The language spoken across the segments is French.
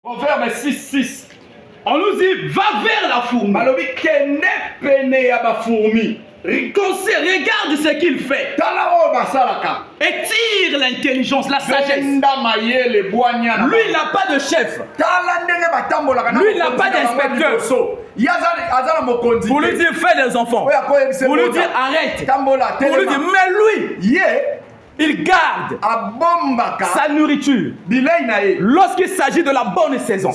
Proverbe 6:6. On nous dit, va vers la fourmi. Regarde ce qu'il fait. Et tire l'intelligence, la sagesse. Lui, il n'a pas de chef. Lui, il n'a pas d'inspecteur. Pour lui dire, fais des enfants. Pour lui dire, arrête. Pour lui dire, mais lui, il garde sa nourriture lorsqu'il s'agit de la bonne saison.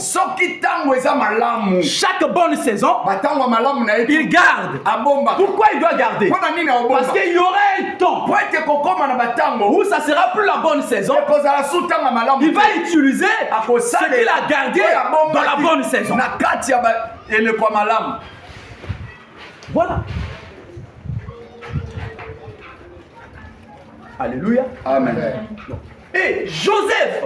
Chaque bonne saison, il garde. Pourquoi il doit garder? Parce qu'il y aura un temps où ça ne sera plus la bonne saison. Il va utiliser ce qu'il a gardé dans la bonne saison. Voilà. Alléluia. Amen. Et Joseph,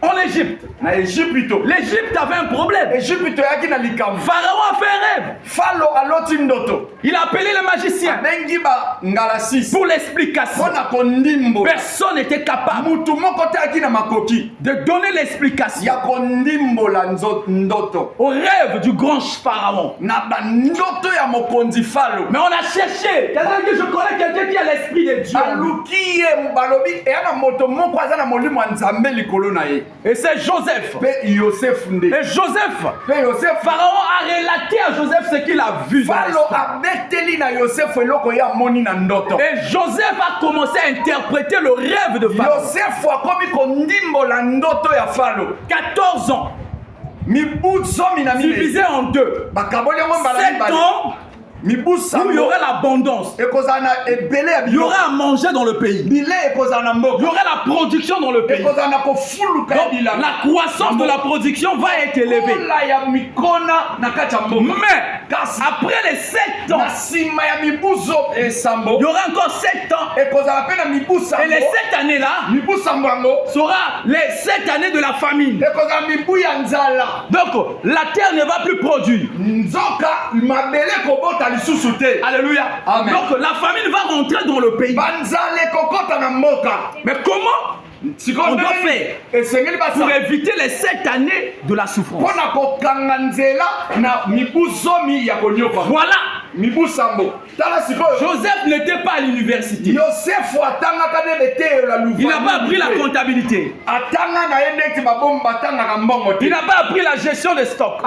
en Égypte. L'Égypte avait un problème. Pharaon a fait un rêve. Il a appelé le magicien pour l'explication. Personne n'était capable de donner l'explication au rêve du grand Pharaon. Mais on a cherché. Quelqu'un que je connais, quelqu'un qui a l'esprit de Dieu. Et c'est Joseph. Et Joseph, Pharaon a relaté à Joseph ce qu'il a vu. Et Joseph a commencé à interpréter le rêve de Pharaon. 14 ans. Divisé en deux. 7 ans. Où il y aura l'abondance. Il y aura à manger dans le pays. Il y aura la production dans le pays. Donc, la croissance de la production va être élevée. Mais après les 7 ans, il y aura encore 7 ans. Et les 7 années-là sera les 7 années de la famine. Donc, la terre ne va plus produire. Alléluia. Amen. Donc la famine va rentrer dans le pays. Mais comment on doit faire pour éviter les 7 années de la souffrance? Voilà. Joseph n'était pas à l'université. Il n'a pas appris la comptabilité. Il n'a pas appris la gestion des stocks.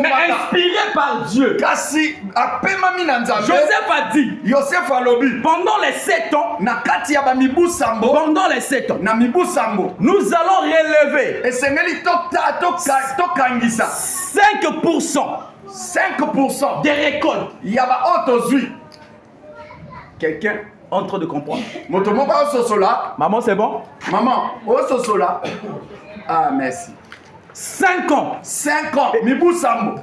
Mais inspiré par Dieu, Joseph a dit, pendant les 7 ans, pendant les 7 ans, nous allons relever 5% des récoltes. Quelqu'un en train de comprendre? Maman, c'est bon? Maman, ah, merci. 5 ans.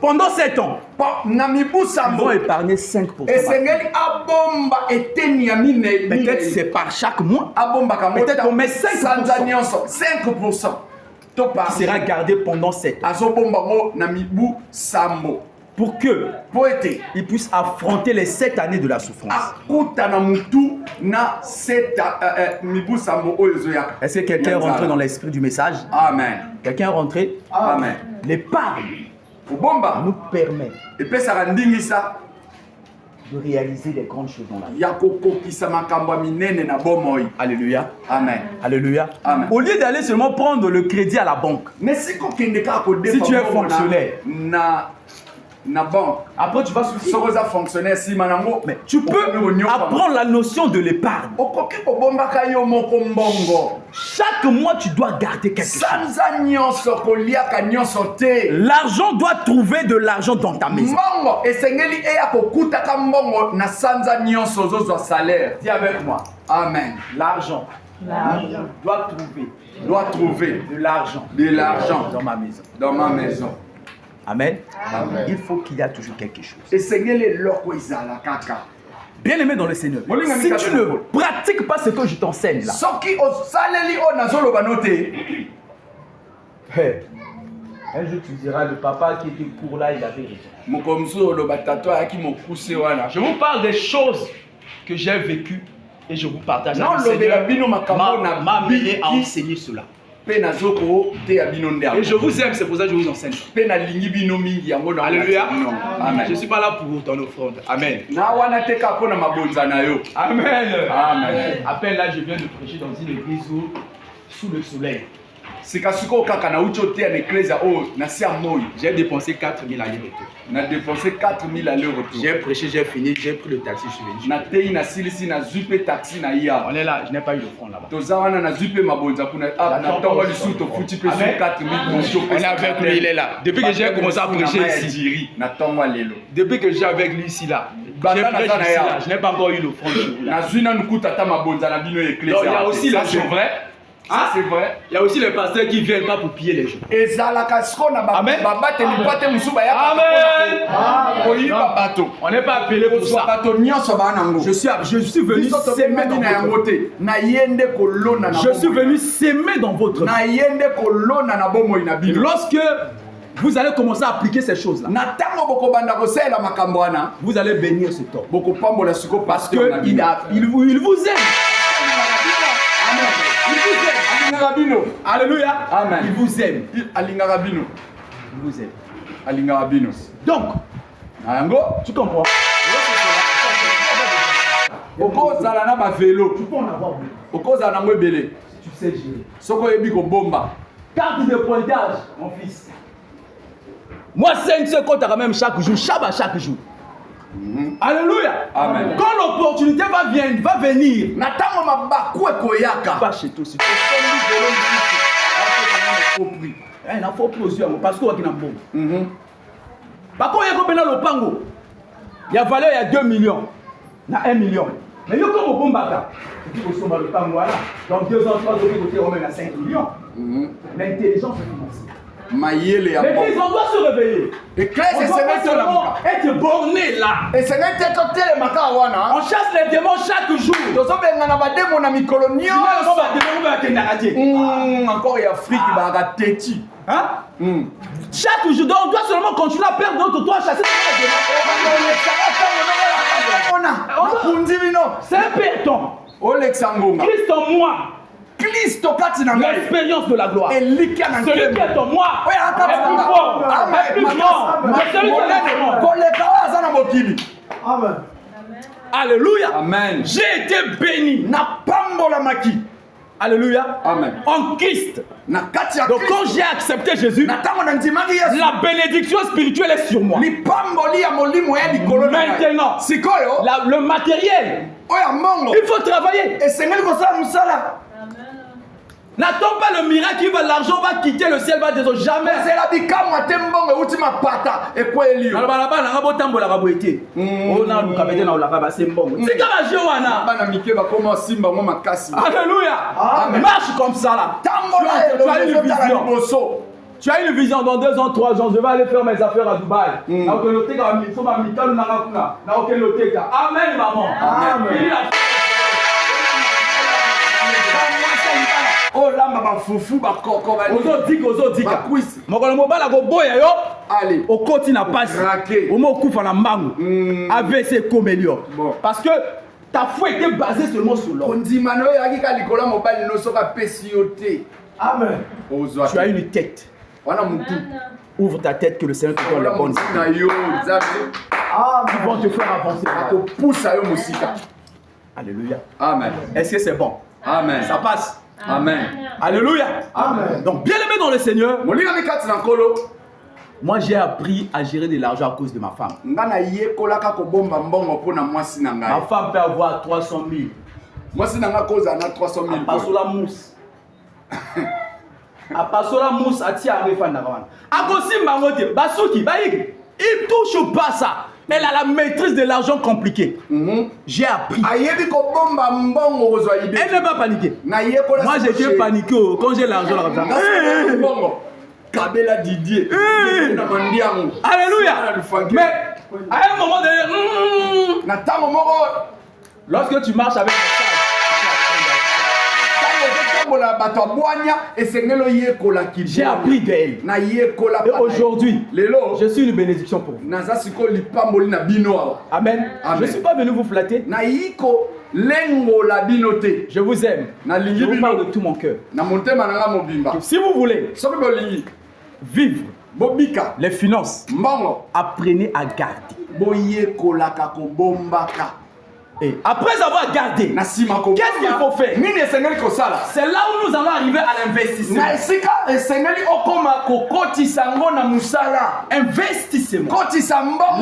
Pendant 7 ans. Ils vont épargner 5%. Peut-être c'est par chaque mois. Peut-être qu'on met 5%. Qui sera gardé pendant 7 ans. Pour que ils puissent affronter les 7 années de la souffrance. Est-ce que quelqu'un est rentré dans l'esprit du message? Amen. Quelqu'un est rentré? Amen. L'épargne nous permet de réaliser les grandes choses dans la vie. Alléluia. Amen. Alléluia. Amen. Au lieu d'aller seulement prendre le crédit à la banque, si tu es fonctionnaire, après tu vas souffrir. Mais tu peux apprendre la notion de l'épargne. Chaque mois tu dois garder quelque chose. L'argent doit trouver de l'argent dans ta maison. Dis avec moi. Amen. L'argent doit trouver de l'argent dans ma maison. Amen. Amen. Il faut qu'il y ait toujours quelque chose. Bien aimé dans le Seigneur, si tu ne pratiques pas ce que je t'enseigne là, un jour tu diras, le papa qui était pour là, il avait raison. Je vous parle des choses que j'ai vécues et je vous partage. Le Seigneur m'a amené à enseigner cela. Et je vous aime, c'est pour ça que je vous enseigne. Alléluia. Amen. Je ne suis pas là pour ton offrande. Amen. Amen. Amen. À peine là, je viens de prêcher dans une église sous le soleil. J'ai dépensé 4 000 allers-retour. J'ai prêché, j'ai fini, j'ai pris le taxi, je suis venu. On est là, je n'ai pas eu de front là-bas. On est avec lui, il est là. Depuis que j'ai commencé à prêcher ici, depuis que j'ai avec lui ici là, j'ai prêché ici là, je n'ai pas encore eu le front. Il y a aussi les gens vrais. Ah, c'est vrai. Il y a aussi les pasteurs qui viennent pas pour piller les gens. Amen. Amen. On n'est pas appelé pour ça. Je suis venu s'aimer dans votre vie. Je suis venu s'aimer dans votre vie. Lorsque vous allez commencer à appliquer ces choses-là, vous allez bénir cet homme. Parce qu'il vous aime. Alléluia. Amen. Il vous aime. Il vous aime. Donc, tu comprends? Tu peux en avoir beaucoup. Tu sais gérer. Carte de pointage, mon fils. Moi, c'est une seconde quand même chaque jour. Shabbat chaque jour. Alléluia. Amen. Quand l'opportunité va venir, pas chez toi. Il faut plus aux yeux parce qu'il y a un bon. Par contre, il y a le pango. Il y a valeur, il y a 2 millions. Il y a 1 million. Mais il y a comme au bon bata. Il faut que le pango là. Donc 2 ans, 3 ans, on met à 5 millions. L'intelligence financière. L'église, on doit se réveiller. On doit pas seulement être borné là. On chasse les démons chaque jour. Encore il y a Afrique qui va têti. Chaque jour, donc on doit seulement continuer à perdre notre temps à chasser les démons. C'est un perdant. Christ en moi. L'expérience de la gloire. Celui qui est en moi est plus fort, est plus grand. Celui qui est en moi. Alléluia. Amen. J'ai été béni. Alléluia. Amen. En Christ. Donc quand j'ai accepté Jésus, la bénédiction spirituelle est sur moi. Maintenant, le matériel, il faut travailler. N'attends pas le miracle, l'argent va quitter le ciel, va descendre. Jamais. Alléluia. Marche comme ça là. Tu as une vision dans 2 ans, 3 ans, je vais aller faire mes affaires à Dubaï. Amen, maman. Amen. Oh là, ma foufou, ma coco, allez, au côté n'a pas au mot coup na mango avec ses comélions parce que ta foi était basée seulement sur l'homme. Amen. Tu as une tête. Ouvre ta tête que le Seigneur te donne la bonne. Ils vont te faire avancer. Alléluia. Amen. Est-ce que c'est bon? Amen. Ça passe. Amen. Alléluia. Amen. Donc, bien aimé dans le Seigneur, moi j'ai appris à gérer de l'argent à cause de ma femme. Ma femme peut avoir 300 000. Moi, c'est à cause de 300 000. À passer la mousse. À passer la mousse, à tirer à refandar. À cause de ma moitié, Basuki, il touche pas ça. Elle a la maîtrise de l'argent compliqué. J'ai appris. Elle n'est pas paniquée. Moi, j'étais paniqué quand j'ai l'argent. Kabela Didier. Alléluia. Mais à un moment donné, lorsque tu marches avec j'ai appris d'elle. Et aujourd'hui, je suis une bénédiction pour vous. Amen. Je ne suis pas venu vous flatter. Je vous aime. Je vous parle de tout mon cœur. Si vous voulez vivre les finances, apprenez à garder. Et après avoir gardé, qu'est-ce qu'il faut faire? C'est là où nous allons arriver à l'investissement. Investissement.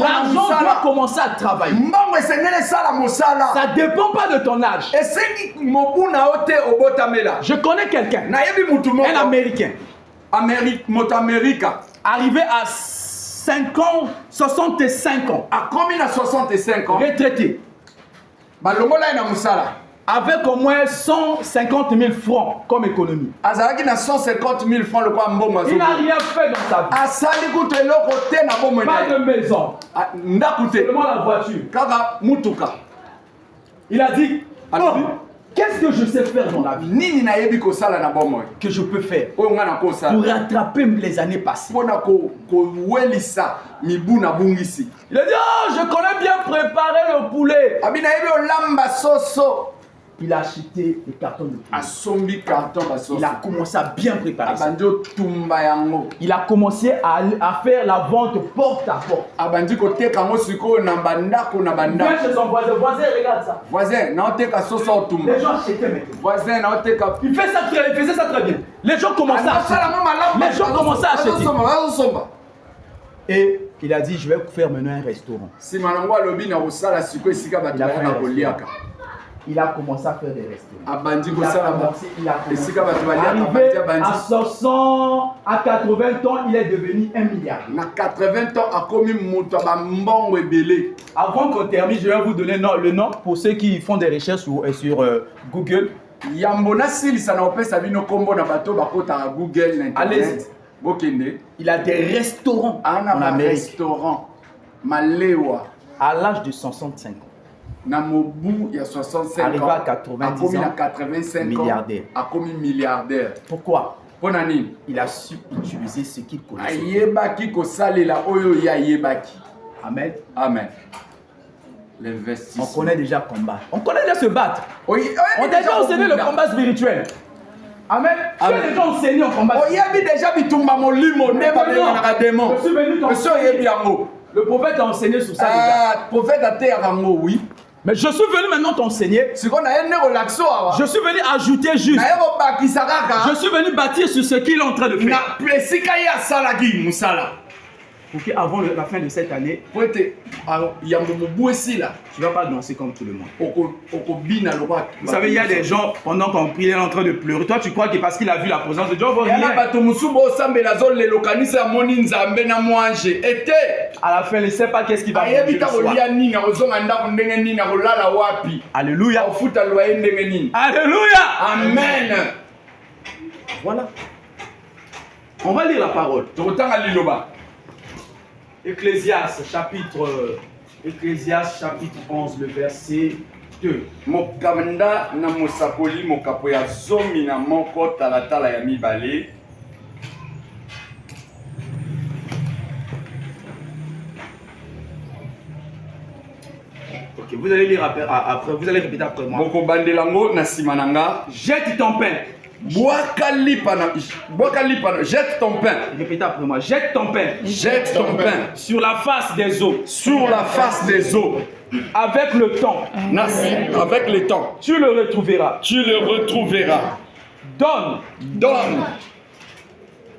L'argent doit commencer à travailler. Ça ne dépend pas de ton âge. Je connais quelqu'un, un Américain, arrivé à 65 ans, retraité, avec au moins 150 000 francs comme économie. Il n'a rien fait dans sa vie. Pas de maison. Seulement la voiture. Il a dit, qu'est-ce que je sais faire dans la vie? Que je peux faire pour rattraper les années passées? Il a dit, je connais bien préparer le poulet. Il a acheté des cartons de poulet. Il a commencé à bien préparer ça. Il a commencé à faire la vente porte à porte. Il vient chez son voisin. Voisin, regarde ça. Les gens achetaient maintenant. Il faisait ça très bien. Les gens commençaient à acheter. Et il a dit, je vais faire maintenant un restaurant. Il a commencé à faire des restaurants. Arrivé à 60, à 80 ans, il est devenu un milliardaire. Avant qu'on termine, je vais vous donner le nom pour ceux qui font des recherches sur Google. Allez-y. Il a des restaurants en Amérique. À l'âge de 65 ans. Arrivé à 90 ans, milliardaire. Pourquoi? Il a su utiliser ce qu'il connaissait. Amen. Amen. On connaît déjà combattre. On connaît déjà se battre. On a déjà enseigné le combat spirituel. Amen. Tu as déjà enseigné le combat spirituel. Le prophète a enseigné sur ça. Oui. Mais je suis venu maintenant t'enseigner. Je suis venu ajouter juste. Je suis venu bâtir sur ce qu'il est en train de faire. Pour qu'avant la fin de cette année, tu ne vas pas danser comme tout le monde. Vous savez, il y a des gens, pendant qu'on prie, il est en train de pleurer. Toi, tu crois que parce qu'il a vu la présence de Dieu, à la fin, il ne sait pas qu'est-ce qu'il va faire. Alléluia. Alléluia. Amen. Voilà. On va lire la parole. Ecclésiaste chapitre 11, le verset 2. Mokanda na mosakoli mokapo ya zomi na moko talatala ya mibale. Ok, vous allez lire après, vous allez répéter après moi. Moko bandelango na simananga. Jette ton pain. Jette ton pain. Répétez après moi. Jette ton pain. Jette ton pain. Sur la face des eaux. Sur la face des eaux. Avec le temps. Avec le temps. Tu le retrouveras. Tu le retrouveras. Donne.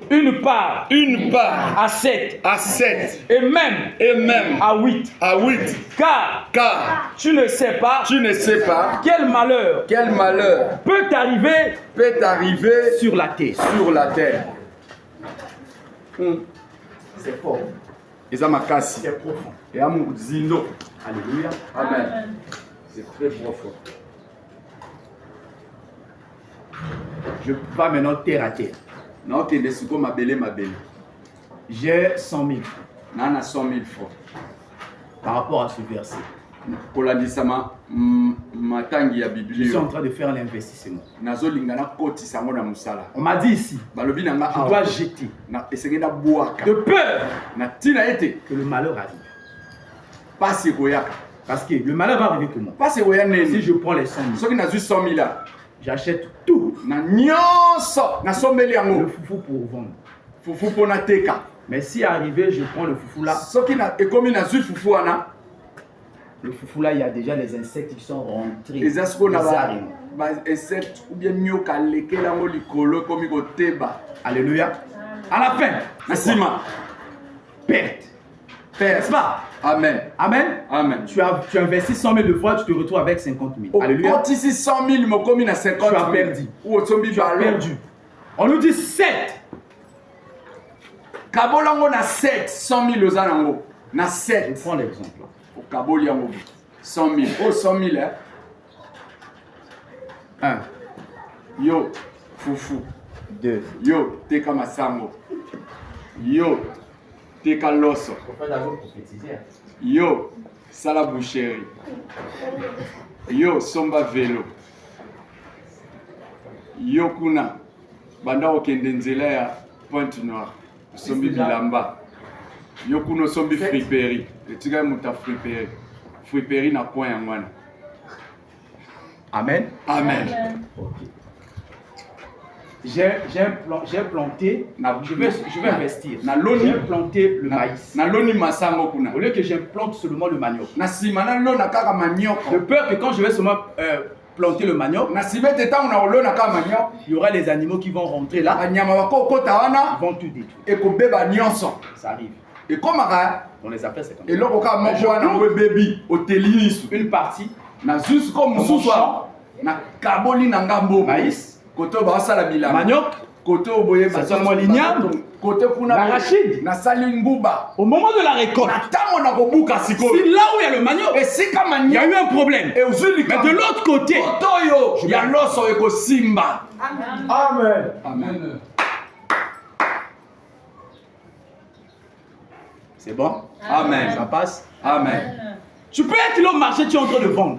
Une part à 7. Et même à 8. Car tu ne sais pas quel malheur peut t'arriver sur la terre. C'est fort. C'est profond. Alléluia. Amen. C'est très profond. Je vais maintenant terre à terre. J'ai 100 000 francs. Par rapport à ce verset. Je suis en train de faire l'investissement. On m'a dit ici, tu dois jeter. De peur que le malheur arrive. Parce que le malheur va arriver comment? Parce que si je prends les 100 000, ceux qui n'ont 100 000 là, j'achète tout. Na nyonso, na sommeli yango. Le foufou pour vendre. Foufou pour na teka. Mais si arrivé, je prends le foufou là. Ceux qui na ekomi na zu foufou ana. Le foufou là, il y a déjà les insectes qui sont rentrés. Les insectes na ba insectes ou bien nyoka lekela ngo likolo komi ko teba. Alléluia. À la fin, Nasima. Perte. N'est-ce pas? Amen. Amen. Amen. Tu investis 100 000 de fois, tu te retrouves avec 50 000. Alléluia. Quand ici 100 000, mais comme il a 50 000. Tu as perdu. Ou tu as perdu. On nous dit 7. Kabolango na 7, 100 000 aux anango. Na 7. Je prends l'exemple. Au Kaboliango. 100 000. Oh, 100 000, hein. 1. Yo, foufou. 2. Yo, teka masango. Yo, teka loso. Yo, sala boucherie. Yo, somba vélo. Yo kuna, banda okende nzela ya Pointe Noire. Sombi bilamba. Yo kuna sombi friperie. Etika muta friperie. Friperie na point ya mwana. Amen. Amen. Okay. J'ai planté, je vais investir. J'ai planté le maïs. Au lieu que j'implante seulement le manioc. De peur que quand je vais seulement planter le manioc, il y aura les animaux qui vont rentrer là. Ils vont tout détruire. Ça arrive. Et comme dans les affaires, c'est comme ça. Une partie maïs. Koto ba sala bilamba. Manioc. Koto boye ba sala molignam. Koto kuna l'arachide. Na sali nguba. Au moment de la récolte. Na tango na kobuka siko. Si là où il y a le manioc. Et si comme manioc. Il y a eu un problème. Et mais de l'autre côté. Koto yo. Ya loso eko simba. Amen. Amen. Amen. C'est bon? Amen. Ça passe? Amen. Tu peux être là au marché, tu es en train de vendre.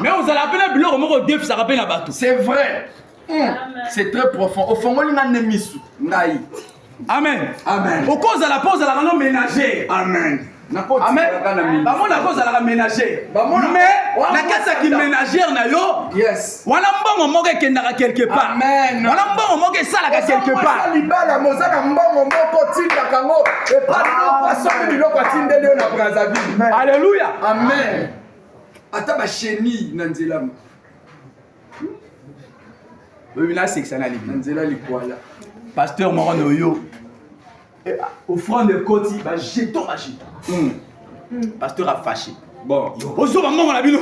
Mais vous allez appeler un billet au moment où ça rappelle un bateau. C'est vrai. C'est très profond. Au fond, on a un émission. Amen. Amen. Au cause de la pause, elle a un ménager. Amen. Amen. Bah mon cause elle a ménager. Mais la case qui ménagère na yo. Yes. Wana mbongo moko kendaka quelque part. Amen. Wana mbongo moko esalaka quelque part. Libala mozaka mbongo moko tinda kango et pas de poisson biloko atindeli yo na Brazzaville. Alléluia. Amen. Ata ba chenille na nzela. Là c'est que ça n'a na nzela likwala. Pasteur Morono yo. Offrande de Koti, bah jeton à jeton. Pasteur a fâché. Bon. Ozo maman on a bino.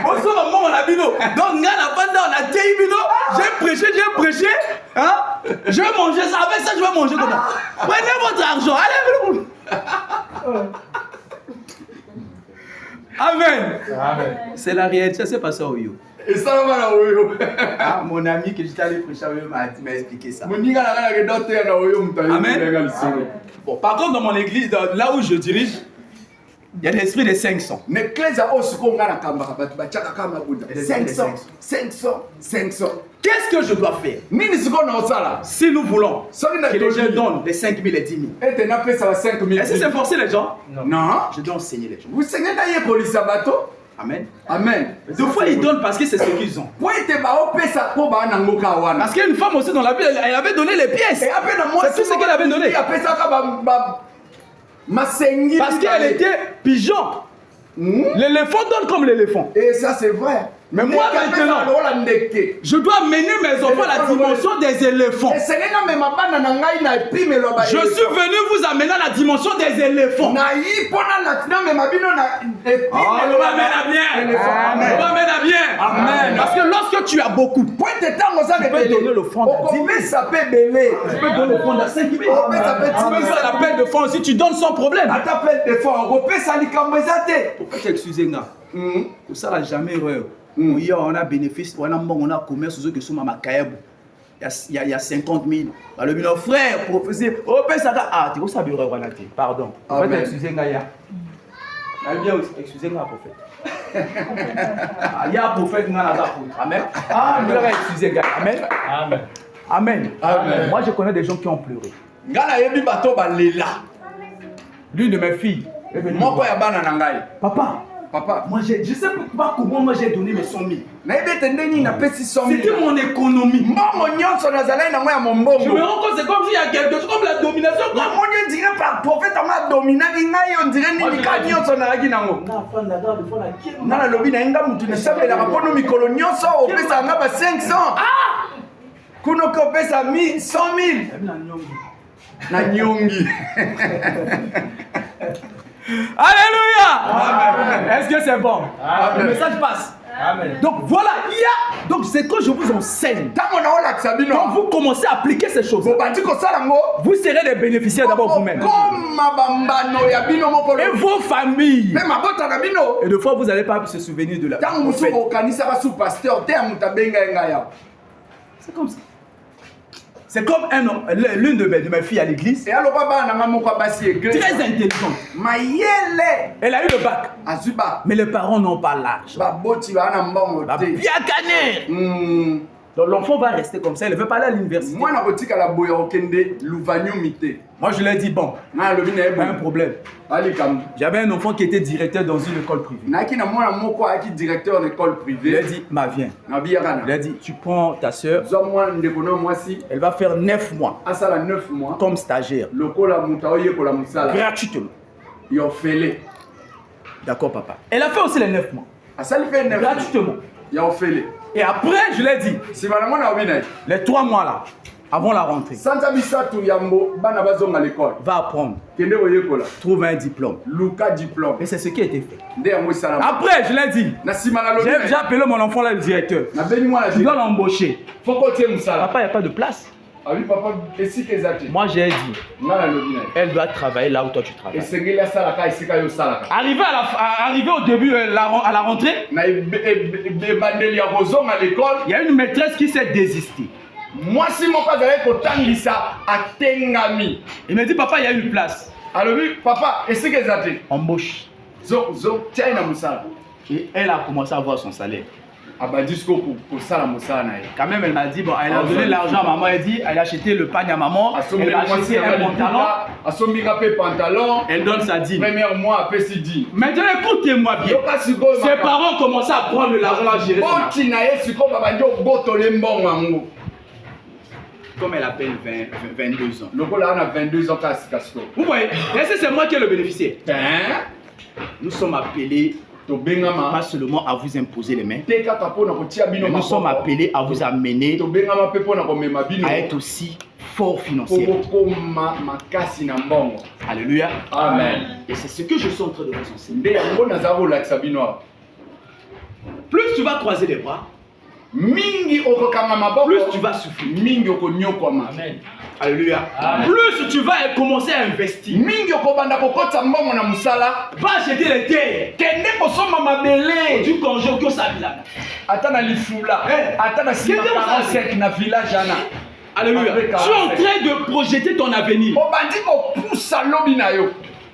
Ozo maman on a bino. Donc ngana panda on a tei bino. J'ai prêché. Hein? Je vais manger ça. Avec ça je vais manger comment? Prenez votre argent. Allez. Amen. Amen. C'est la réalité, c'est pas ça au yo. Et ça va là oyo. Ah, mon ami que j'étais allé prêcher m'a expliqué ça. Amen. Bon, par contre, dans mon église, là où je dirige, il y a l'esprit des 500. 500. Qu'est-ce que je dois faire? Si nous voulons que les gens donnent les 5 000 et 10 000. Est-ce que c'est forcer les gens? Non. Je dois enseigner les gens. Vous enseignez d'ailleurs pour les abatos? Amen. Amen. Deux fois ils donnent parce que c'est ce qu'ils ont. Parce qu'une femme aussi dans la Bible, elle avait donné les pièces. C'est tout ce qu'elle avait donné. Parce qu'elle était pigeon. L'éléphant donne comme l'éléphant. Et ça c'est vrai. Mais moi maintenant, je dois mener mes enfants à la dimension des éléphants. Je suis venu vous amener à la dimension des éléphants. Amen. Parce que lorsque tu as beaucoup, tu peux donner l'offrande à 10 000. Tu peux donner l'offrande à 5 000. Tu peux faire l'appel de fonds aussi, tu donnes sans problème. Pourquoi excusez-moi? Ça n'a jamais erreur. On a bénéfice, on a commerce, ceux qui sont à Makayabu. Il y a 50 000. Le bino frère, professeur, ah, tu sais, pardon. Excusez-moi. Excusez-moi, prophète. Il y a un prophète, Amen. Amen. Amen. Moi, je connais des gens qui ont pleuré. L'une de mes filles est venue. Papa. Papa. Moi, je ne sais pas comment moi j'ai donné mes 100 000. C'était mon économie. Je me rends compte, c'est comme s'il y a quelque chose comme la domination. Alléluia. Est-ce que c'est bon? Amen. Le message passe. Amen. Donc voilà, il y a. Donc c'est quand je vous enseigne. Quand vous commencez à appliquer ces choses, vous serez des bénéficiaires d'abord vous-même. Et vos familles. Et de fois vous n'allez pas se souvenir de la. C'est comme ça. C'est comme l'une de mes filles à l'église. Très intelligente. Elle a eu le bac. Mais les parents n'ont pas l'âge. Bien gagné. Donc l'enfant va rester comme ça, il ne veut pas aller à l'université. Moi je lui ai dit bon, pas un problème. J'avais un enfant qui était directeur dans une école privée. Il lui a dit, viens. Il lui a dit, tu prends ta soeur, elle va faire 9 mois comme stagiaire. Gratuitement. D'accord papa. Elle a fait aussi les 9 mois. Gratuitement. Et après, je l'ai dit, les 3 mois là, avant la rentrée, va apprendre, trouve un diplôme. Et c'est ce qui a été fait. Après, je l'ai dit, j'ai appelé mon enfant là, le directeur. Tu dois l'embaucher. Papa, il n'y a pas de place. Moi j'ai dit, elle doit travailler là où toi tu travailles. Arrivé au début à la rentrée, il y a une maîtresse qui s'est désistée. Il me dit, papa, il y a une place. Embauche. Et elle a commencé à voir son salaire. Quand même, elle m'a dit, bon, elle a donné l'argent à maman, elle a acheté le pagne à maman, elle a acheté un pantalon, elle donne sa dîme. Maintenant, écoutez-moi bien. Ses parents commencent à prendre l'argent à gérer. Comme elle a peine 22 ans. Vous voyez, est-ce que c'est moi qui ai le bénéficiaire? Nous sommes appelés pas seulement à vous imposer les mains, mais nous sommes appelés à vous amener à être aussi fort financièrement. Alléluia. Amen. Et c'est ce que je suis en train de vous enseigner. Plus tu vas croiser les bras, plus tu vas souffrir. Amen. Alléluia. Amen. Plus tu vas commencer à investir. Va acheter les terres. Du congé au Sabila. Alléluia. Tu es en train de projeter ton avenir.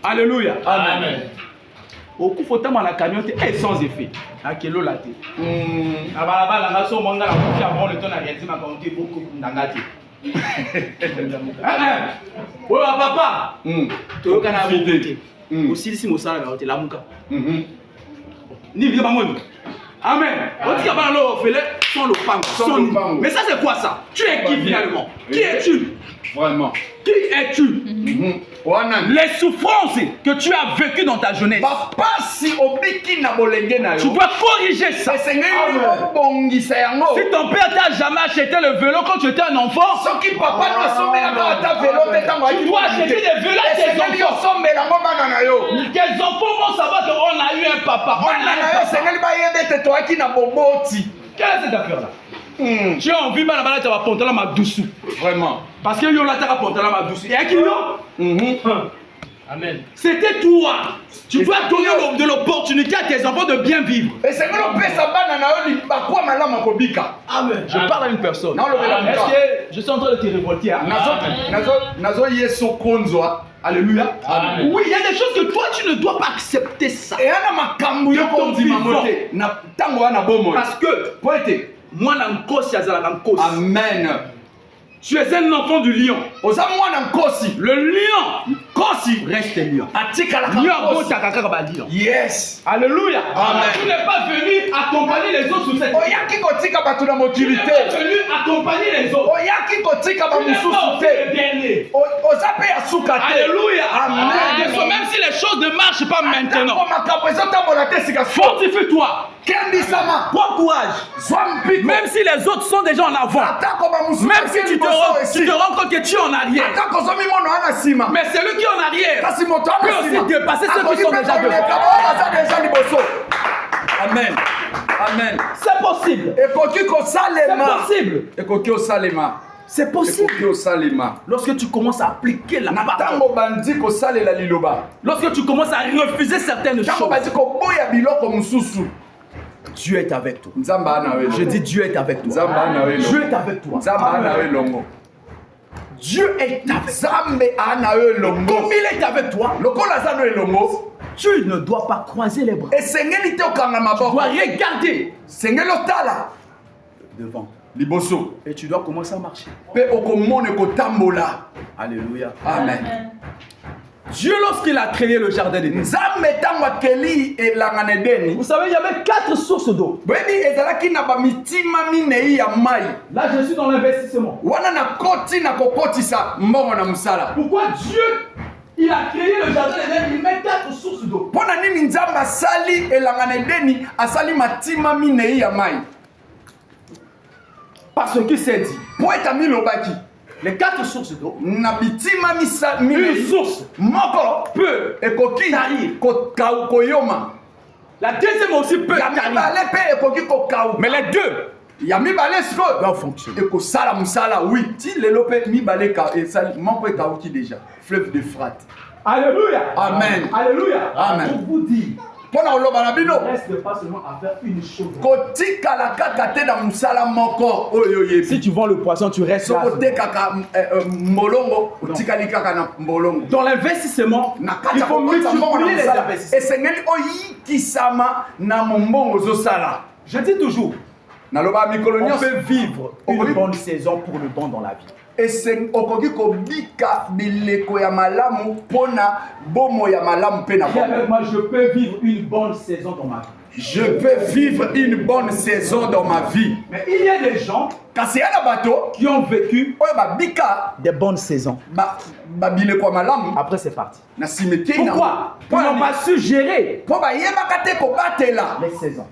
Alléluia. Amen. Au coup, faut t'amener la cagnotte et sans effet. À quel eau la tête. Oh papa, tu es canard aussi si mon salaire est la mouka. Ni bien maman. Amen. On dit qu'il y a pas sans le pan. Mais ça c'est quoi ça? Tu es qui finalement? Qui es-tu? Vraiment. Qui es-tu? Les souffrances que tu as vécues dans ta jeunesse, tu dois corriger ça. Si ton père t'a jamais acheté le vélo quand tu étais un enfant, tu dois acheter des vélos à tes enfants. Tes enfants vont savoir qu'on a eu un papa. Quelle est cette affaire-là? Tu as envie de faire un pantalon à douce. Vraiment. Parce que tu as un pantalon à douce. Et à qui Amen. C'était toi. Tu dois donner de l'opportunité à tes enfants de bien vivre. Amen. Je parle à une personne. Est-ce que je suis en train de te révolter? Alléluia. Amen. Oui, il y a des choses que toi tu ne dois pas accepter ça. Parce que moi, Amen. Tu es un enfant du lion. Le lion reste lion. Yes. Alléluia. Amen. Tu n'es pas venu accompagner les autres sur cette terre. Tu n'es pas venu accompagner les autres. Tu n'es pas le dernier. Alléluia. Amen. Même si les choses ne marchent pas maintenant, fortifie-toi. Prends courage. Même si les autres sont déjà en avant, même si tu te rends compte que tu es en arrière, mais celui qui est en arrière peut aussi dépasser ceux qui sont déjà devant. Amen. Amen. C'est possible. C'est possible. Lorsque tu commences à appliquer la parole, lorsque tu commences à refuser certaines choses, Dieu est avec toi. Je dis Dieu est avec toi. Dieu est avec toi. Dieu est avec toi. Comme il est avec toi, tu ne dois pas croiser les bras. Tu dois regarder devant. Et tu dois commencer à marcher. Alléluia. Amen. Dieu, lorsqu'il a créé le jardin d'Éden, vous savez, il y avait 4 sources d'eau. Là, je suis dans l'investissement. Pourquoi Dieu, il a créé le jardin d'Éden, il met 4 sources d'eau? Parce qu'il s'est dit, les 4 sources d'eau, une source peut tarir. La deuxième aussi peut tarir. Mais les deux doivent fonctionner. Oui, fleuve d'Euphrate. Alléluia. Amen. Alléluia. Amen. Pour vous dire, ne reste pas seulement à faire une chose. Si tu vends le poisson, tu restes là. Dans l'investissement, il faut multiplier les investissements. Je dis toujours, on peut vivre une bonne saison pour le bon dans la vie. Moi, je peux vivre une bonne saison dans ma vie. Je peux vivre une bonne saison dans ma vie. Mais il y a des gens qui ont vécu des bonnes saisons. Après, c'est parti. Pourquoi? Ils n'ont pas su gérer les saisons.